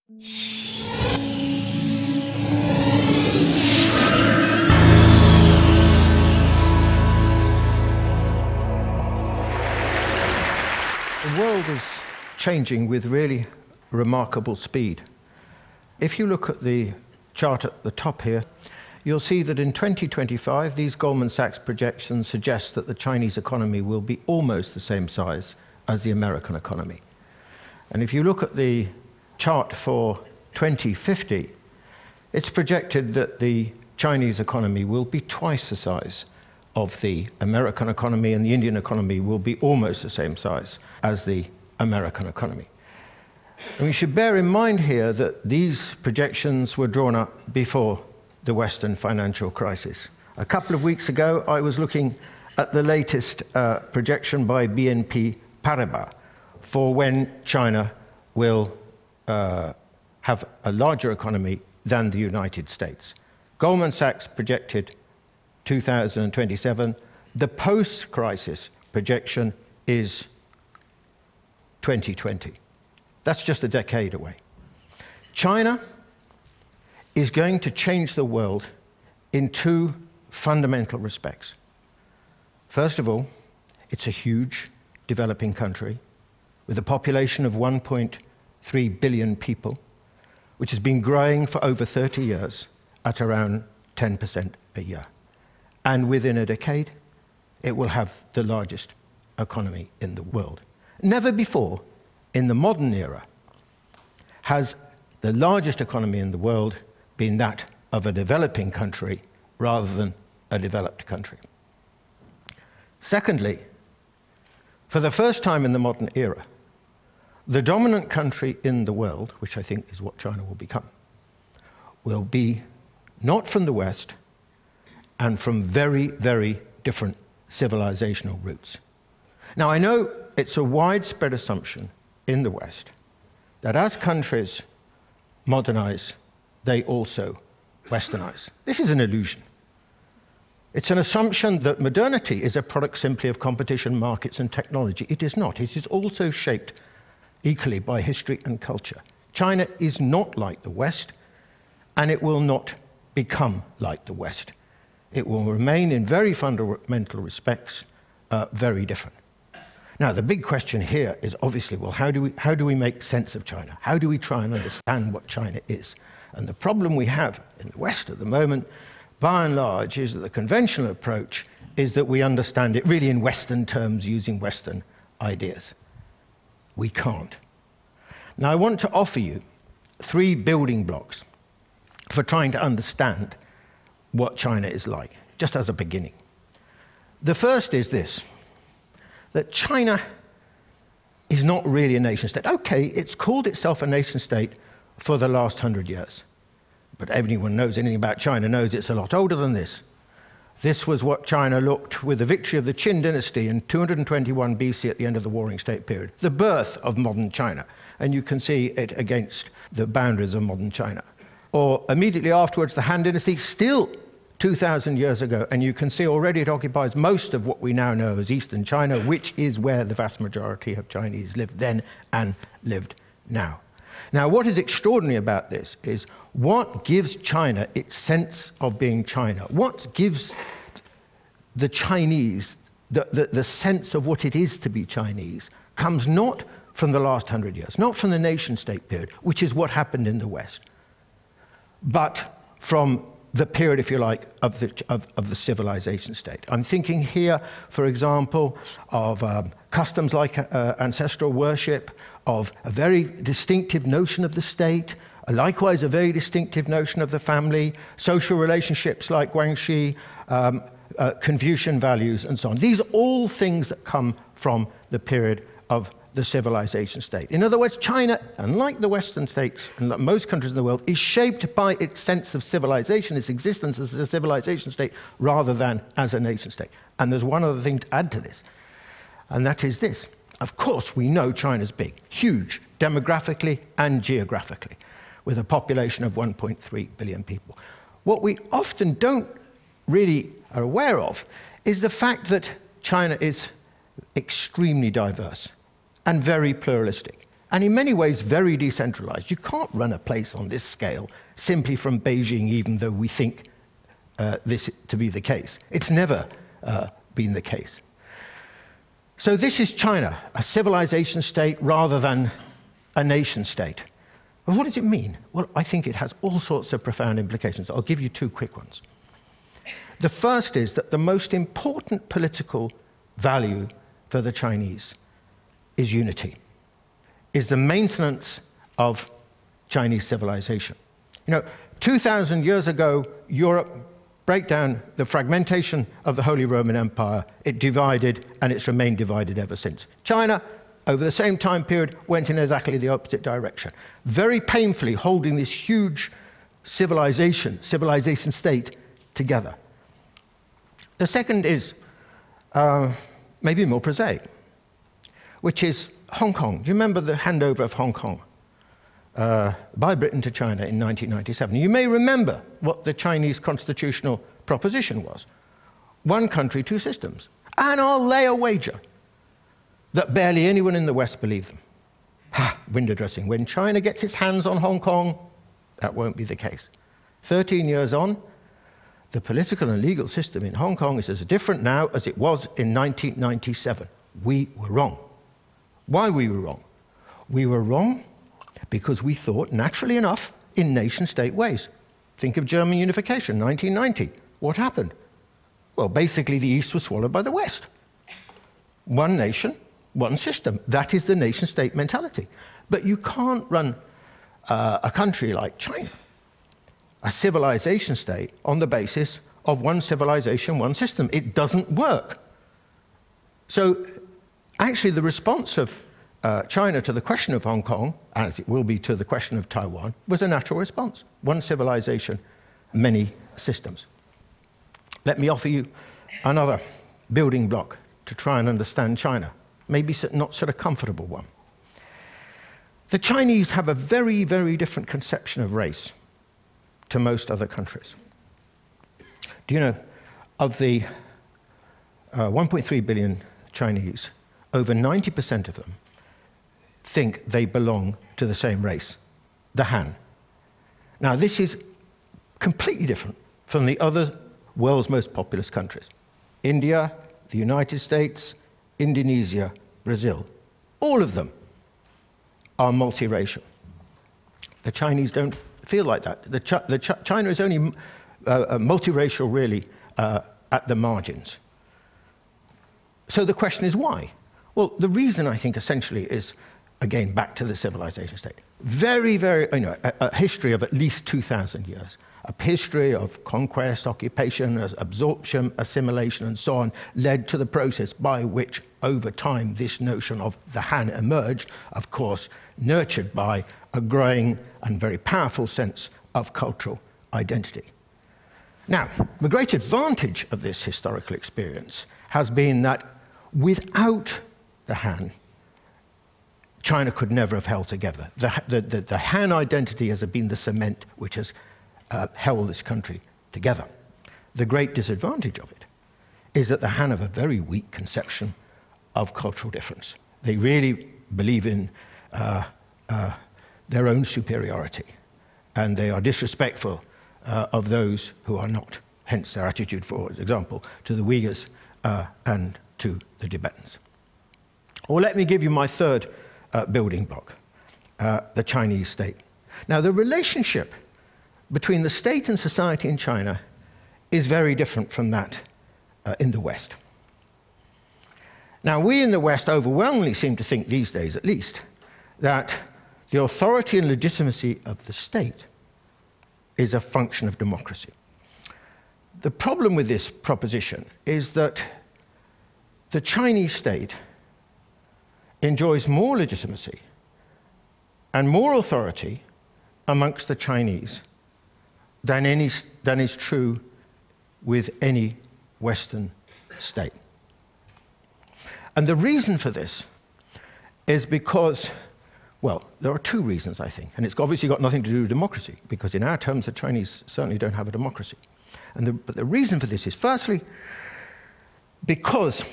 The world is changing with really remarkable speed. If you look at the chart at the top here, you'll see that in 2025, these Goldman Sachs projections suggest that the Chinese economy will be almost the same size as the American economy. And if you look at the chart for 2050, it's projected that the Chinese economy will be twice the size of the American economy, and the Indian economy will be almost the same size as the American economy. And we should bear in mind here that these projections were drawn up before the Western financial crisis. A couple of weeks ago, I was looking at the latest projection by BNP Paribas for when China will have a larger economy than the United States. Goldman Sachs projected 2027. The post-crisis projection is 2020. That's just a decade away. China is going to change the world in two fundamental respects. First of all, it's a huge developing country with a population of 1.3 billion people, which has been growing for over 30 years at around 10% a year. And within a decade, it will have the largest economy in the world. Never before in the modern era has the largest economy in the world been that of a developing country rather than a developed country. Secondly, for the first time in the modern era, the dominant country in the world, which I think is what China will become, will be not from the West and from very, very different civilizational roots. Now, I know it's a widespread assumption in the West that as countries modernize, they also westernize. This is an illusion. It's an assumption that modernity is a product simply of competition, markets, and technology. It is not. It is also shaped equally by history and culture. China is not like the West, and it will not become like the West. It will remain in very fundamental respects very different. Now, the big question here is obviously, well, how do we make sense of China? How do we try and understand what China is? And the problem we have in the West at the moment, by and large, is that the conventional approach is that we understand it really in Western terms using Western ideas. We can't. Now, I want to offer you 3 building blocks for trying to understand what China is like, just as a beginning. The first is this, that China is not really a nation state. Okay, it's called itself a nation state for the last 100 years. But anyone knows anything about China knows it's a lot older than this. This was what China looked with the victory of the Qin dynasty in 221 BC at the end of the Warring State period, the birth of modern China. And you can see it against the boundaries of modern China. Or immediately afterwards, the Han dynasty, still 2,000 years ago, and you can see already it occupies most of what we now know as Eastern China, which is where the vast majority of Chinese lived then and lived now. Now, what is extraordinary about this is what gives China its sense of being China? What gives the Chinese the sense of what it is to be Chinese comes not from the last 100 years, not from the nation-state period, which is what happened in the West, but from the period, if you like, of the civilization state. I'm thinking here, for example, of customs like ancestral worship, of a very distinctive notion of the state, likewise a very distinctive notion of the family, social relationships like Guanxi, Confucian values, and so on. These are all things that come from the period of the civilization state. In other words, China, unlike the Western states and like most countries in the world, is shaped by its sense of civilization, its existence as a civilization state, rather than as a nation state. And there's one other thing to add to this, and that is this. Of course, we know China's big, huge, demographically and geographically, with a population of 1.3 billion people. What we often don't really are aware of is the fact that China is extremely diverse and very pluralistic. and in many ways very decentralized. You can't run a place on this scale simply from Beijing, even though we think this to be the case. It's never been the case. So this is China, a civilization state rather than a nation state. Well, what does it mean? Well, I think it has all sorts of profound implications. I'll give you two quick ones. The first is that the most important political value for the Chinese is unity, is the maintenance of Chinese civilization. 2,000 years ago, Europe broke down the fragmentation of the Holy Roman Empire. It divided, and it's remained divided ever since. China, over the same time period, went in exactly the opposite direction, very painfully holding this huge civilization state together. The second is maybe more prosaic, which is Hong Kong. Do you remember the handover of Hong Kong by Britain to China in 1997? You may remember what the Chinese constitutional proposition was. One country, two systems. And I'll lay a wager that barely anyone in the West believed them. Window dressing. When China gets its hands on Hong Kong, that won't be the case. 13 years on, the political and legal system in Hong Kong is as different now as it was in 1997. We were wrong. Why we were wrong? We were wrong because we thought, naturally enough, in nation-state ways. Think of German unification, 1990. What happened? Well, basically the East was swallowed by the West. One nation, one system. That is the nation-state mentality. But you can't run a country like China, a civilization state, on the basis of one civilization, one system. It doesn't work. So actually the response of China to the question of Hong Kong, as it will be to the question of Taiwan, was a natural response. One civilization, many systems. Let me offer you another building block to try and understand China, maybe not sort of comfortable one. The Chinese have a very, very different conception of race to most other countries. Do you know, of the 1.3 billion Chinese, over 90% of them think they belong to the same race, the Han. Now, this is completely different from the other world's most populous countries. India, the United States, Indonesia, Brazil. All of them are multiracial. The Chinese don't feel like that. China is only multiracial, really, at the margins. So the question is why? Well, the reason, I think, essentially is, again, back to the civilization state. Very, very, a history of at least 2,000 years. A history of conquest, occupation, absorption, assimilation, and so on, led to the process by which, over time, this notion of the Han emerged, of course, nurtured by a growing and very powerful sense of cultural identity. Now, the great advantage of this historical experience has been that without the Han, China could never have held together. The Han identity has been the cement which has held this country together. The great disadvantage of it is that the Han have a very weak conception of cultural difference. They really believe in their own superiority, and they are disrespectful of those who are not, hence their attitude, for example, to the Uyghurs and to the Tibetans. Or let me give you my third building block, the Chinese state. Now, the relationship between the state and society in China is very different from that in the West. Now, we in the West overwhelmingly seem to think these days, at least, that the authority and legitimacy of the state is a function of democracy. The problem with this proposition is that the Chinese state enjoys more legitimacy and more authority amongst the Chinese than is true with any Western state. And the reason for this is because, well, there are two reasons, I think. And it's obviously got nothing to do with democracy, because in our terms, the Chinese certainly don't have a democracy. But the reason for this is, firstly, because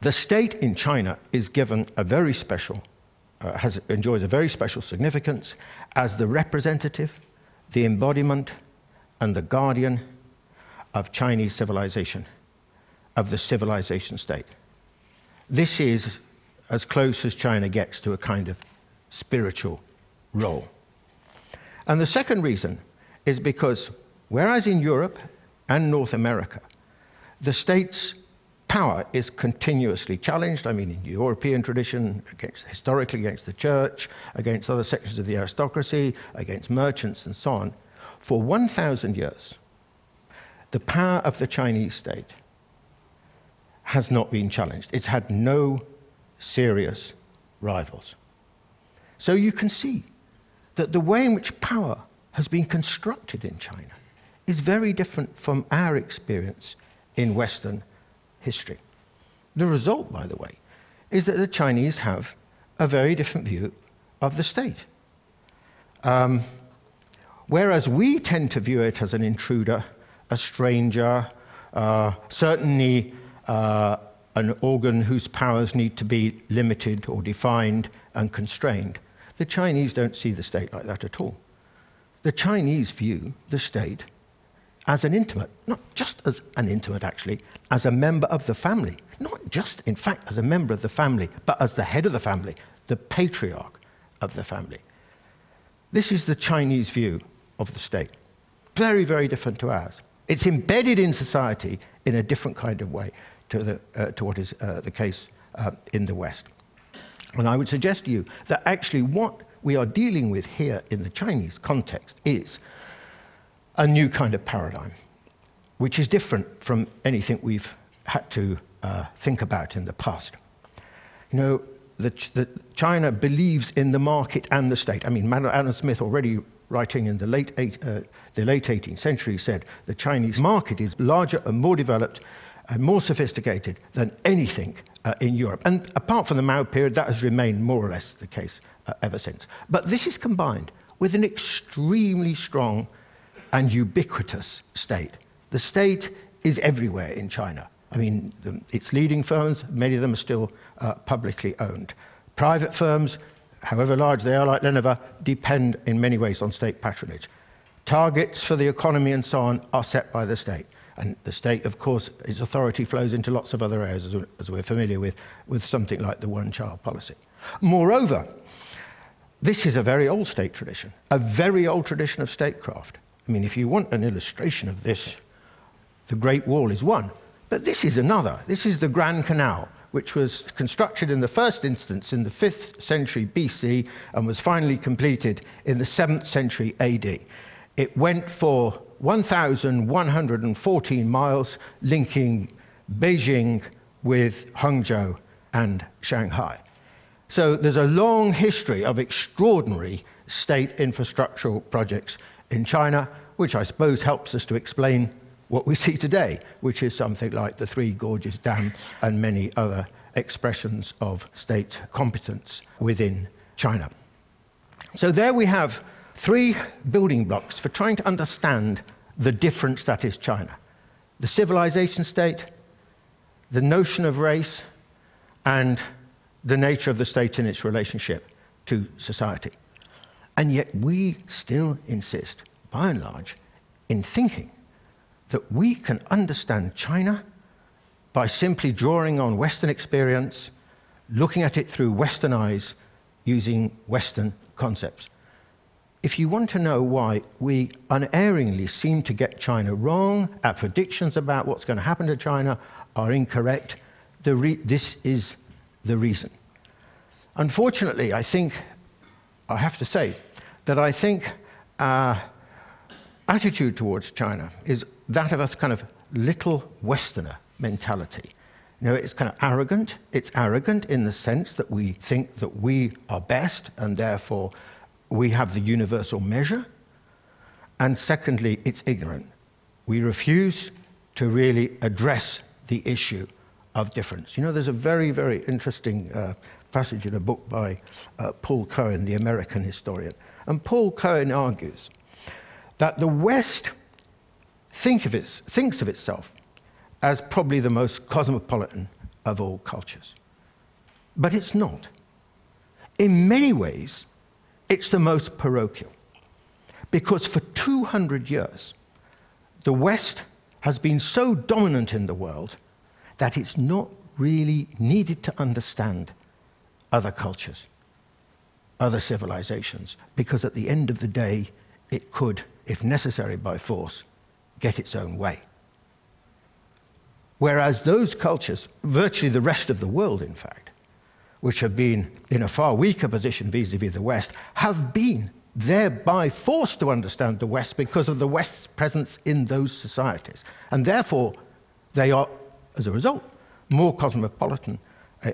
the state in China is given a very special enjoys a very special significance as the representative, the embodiment, and the guardian of Chinese civilization, of the civilization state. This is as close as China gets to a kind of spiritual role. And the second reason is because, whereas in Europe and North America, the state's power is continuously challenged. I mean, in European tradition, historically against the church, against other sections of the aristocracy, against merchants and so on. For 1,000 years, the power of the Chinese state has not been challenged. It's had no serious rivals. So you can see that the way in which power has been constructed in China is very different from our experience in Western history. The result, by the way, is that the Chinese have a very different view of the state. Whereas we tend to view it as an intruder, a stranger, certainly an organ whose powers need to be limited or defined and constrained, the Chinese don't see the state like that at all. The Chinese view the state as an intimate, not just as an intimate actually, as a member of the family. Not just, in fact, as a member of the family, but as the head of the family, the patriarch of the family. This is the Chinese view of the state. Very, very different to ours. It's embedded in society in a different kind of way to what is the case in the West. And I would suggest to you that actually what we are dealing with here in the Chinese context is a new kind of paradigm, which is different from anything we've had to think about in the past. You know, China believes in the market and the state. I mean, Adam Smith, already writing in the late 18th century, said the Chinese market is larger and more developed and more sophisticated than anything in Europe. And apart from the Mao period, that has remained more or less the case ever since. But this is combined with an extremely strong and ubiquitous state. The state is everywhere in China. I mean, its leading firms, many of them are still publicly owned. Private firms, however large they are, like Lenovo, depend in many ways on state patronage. Targets for the economy and so on are set by the state. And the state, of course, its authority flows into lots of other areas, as we're familiar with something like the one-child policy. Moreover, this is a very old state tradition, a very old tradition of statecraft. I mean, if you want an illustration of this, the Great Wall is one, but this is another. This is the Grand Canal, which was constructed in the first instance in the 5th century BC and was finally completed in the 7th century AD. It went for 1,114 miles, linking Beijing with Hangzhou and Shanghai. So there's a long history of extraordinary state infrastructural projects in China, which I suppose helps us to explain what we see today, which is something like the Three Gorges Dam and many other expressions of state competence within China. So there we have three building blocks for trying to understand the difference that is China: the civilization state, the notion of race, and the nature of the state in its relationship to society. And yet we still insist, by and large, in thinking that we can understand China by simply drawing on Western experience, looking at it through Western eyes, using Western concepts. If you want to know why we unerringly seem to get China wrong, our predictions about what's going to happen to China are incorrect, this is the reason. Unfortunately, I have to say that I think our attitude towards China is that of a kind of little Westerner mentality. You know, it's kind of arrogant. It's arrogant in the sense that we think that we are best and therefore we have the universal measure. And secondly, it's ignorant. We refuse to really address the issue of difference. You know, there's a very, very interesting passage in a book by Paul Cohen, the American historian. And Paul Cohen argues that the West thinks of itself as probably the most cosmopolitan of all cultures. But it's not. in many ways, it's the most parochial. Because for 200 years, the West has been so dominant in the world that it's not really needed to understand other cultures, other civilizations, because at the end of the day, it could, if necessary by force, get its own way. Whereas those cultures, virtually the rest of the world, in fact, which have been in a far weaker position vis-à-vis the West, have been thereby forced to understand the West because of the West's presence in those societies. And therefore, they are, as a result, more cosmopolitan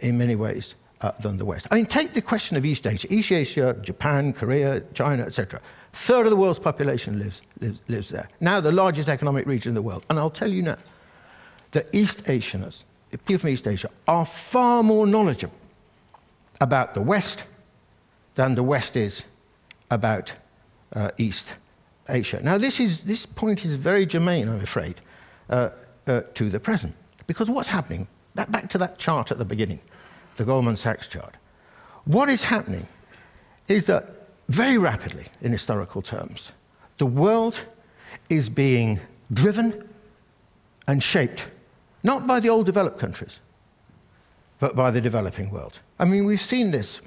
in many ways than the West. I mean, take the question of East Asia. East Asia, Japan, Korea, China, etc. A third of the world's population lives there. Now the largest economic region in the world. And I'll tell you now, that East Asians, people from East Asia, are far more knowledgeable about the West than the West is about East Asia. Now, this point is very germane, I'm afraid, to the present. Because what's happening, back to that chart at the beginning, the Goldman Sachs chart, what is happening is that very rapidly, in historical terms, the world is being driven and shaped, not by the old developed countries, but by the developing world. I mean, we've seen this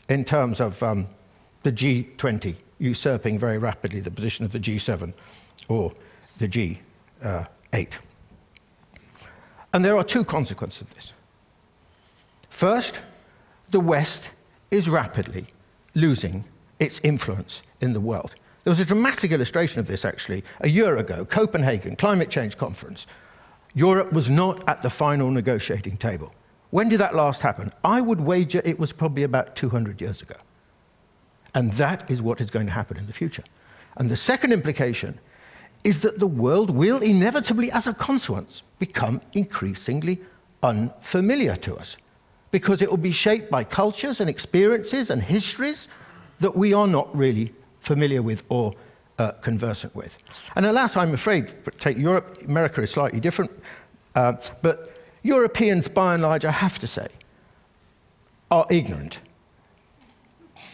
in terms of the G20 usurping very rapidly the position of the G7 or the G8. And there are two consequences of this. First, the West is rapidly losing its influence in the world. There was a dramatic illustration of this, actually, a year ago, Copenhagen Climate Change Conference. Europe was not at the final negotiating table. When did that last happen? I would wager it was probably about 200 years ago. And that is what is going to happen in the future. And the second implication is that the world will inevitably, as a consequence, become increasingly unfamiliar to us, because it will be shaped by cultures and experiences and histories that we are not really familiar with or conversant with. And alas, I'm afraid, take Europe, America is slightly different, but Europeans, by and large, I have to say, are ignorant,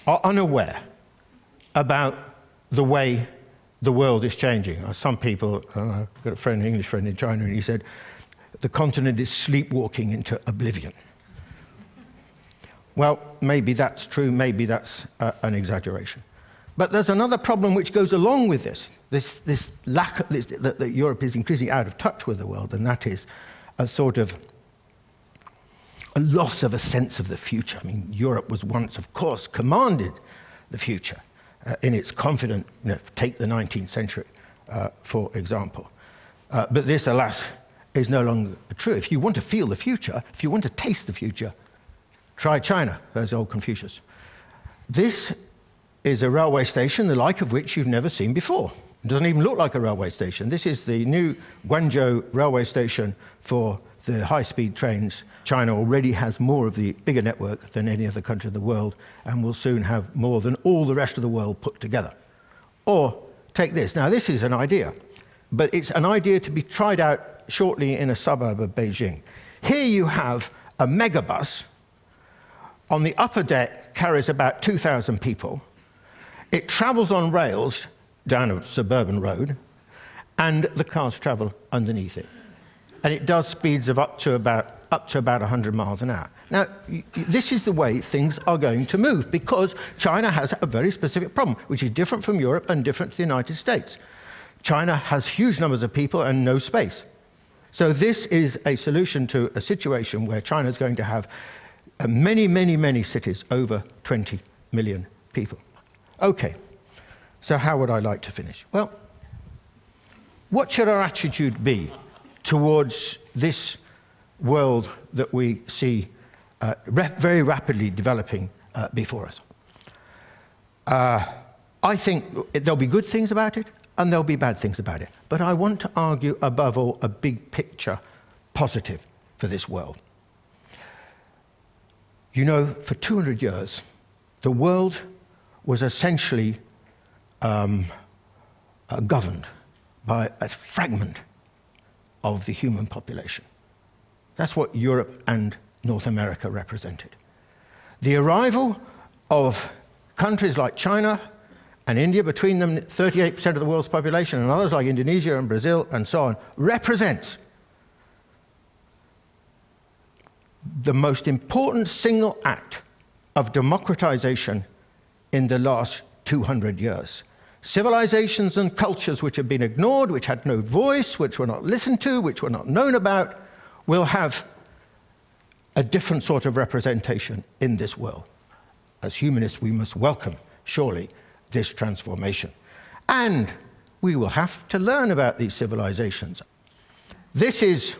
are unaware about the way the world is changing. Some people, I've got a friend, an English friend in China, and he said, the continent is sleepwalking into oblivion. Well, maybe that's true, maybe that's an exaggeration. But there's another problem which goes along with this lack of that Europe is increasingly out of touch with the world, and that is a sort of a loss of a sense of the future. I mean, Europe was once, of course, commanded the future in its confident, take the 19th century, for example. But this, alas, is no longer true. If you want to feel the future, if you want to taste the future, try China, there's old Confucius. This is a railway station, the like of which you've never seen before. It doesn't even look like a railway station. This is the new Guangzhou railway station for the high-speed trains. China already has more of the bigger network than any other country in the world, and will soon have more than all the rest of the world put together. Or take this. Now, this is an idea, but it's an idea to be tried out shortly in a suburb of Beijing. Here you have a megabus. On the upper deck carries about 2,000 people. It travels on rails down a suburban road, and the cars travel underneath it. And it does speeds of up to about 100 miles an hour. Now, this is the way things are going to move, because China has a very specific problem, which is different from Europe and different to the United States. China has huge numbers of people and no space. So this is a solution to a situation where China is going to have many, many, many cities, over 20 million people. Okay, so how would I like to finish? Well, what should our attitude be towards this world that we see very rapidly developing before us? I think there'll be good things about it, and there'll be bad things about it. But I want to argue, above all, a big picture positive for this world. You know, for 200 years, the world was essentially governed by a fragment of the human population. That's what Europe and North America represented. The arrival of countries like China and India, between them 38% of the world's population, and others like Indonesia and Brazil and so on, represents the most important single act of democratization in the last 200 years. Civilizations and cultures which have been ignored, which had no voice, which were not listened to, which were not known about, will have a different sort of representation in this world. As humanists, we must welcome, surely, this transformation. And we will have to learn about these civilizations. This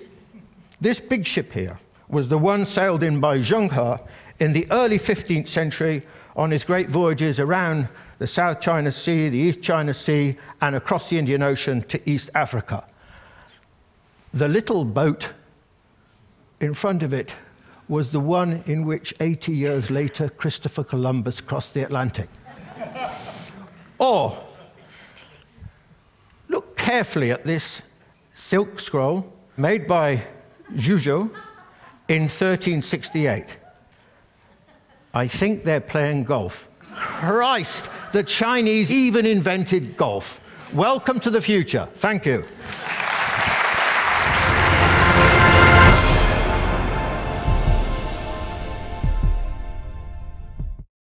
big ship here was the one sailed in by Zheng He in the early 15th century on his great voyages around the South China Sea, the East China Sea, and across the Indian Ocean to East Africa. The little boat in front of it was the one in which 80 years later Christopher Columbus crossed the Atlantic. Or, look carefully at this silk scroll made by Zhuzhou in 1368. I think they're playing golf. Christ, the Chinese even invented golf. Welcome to the future. Thank you.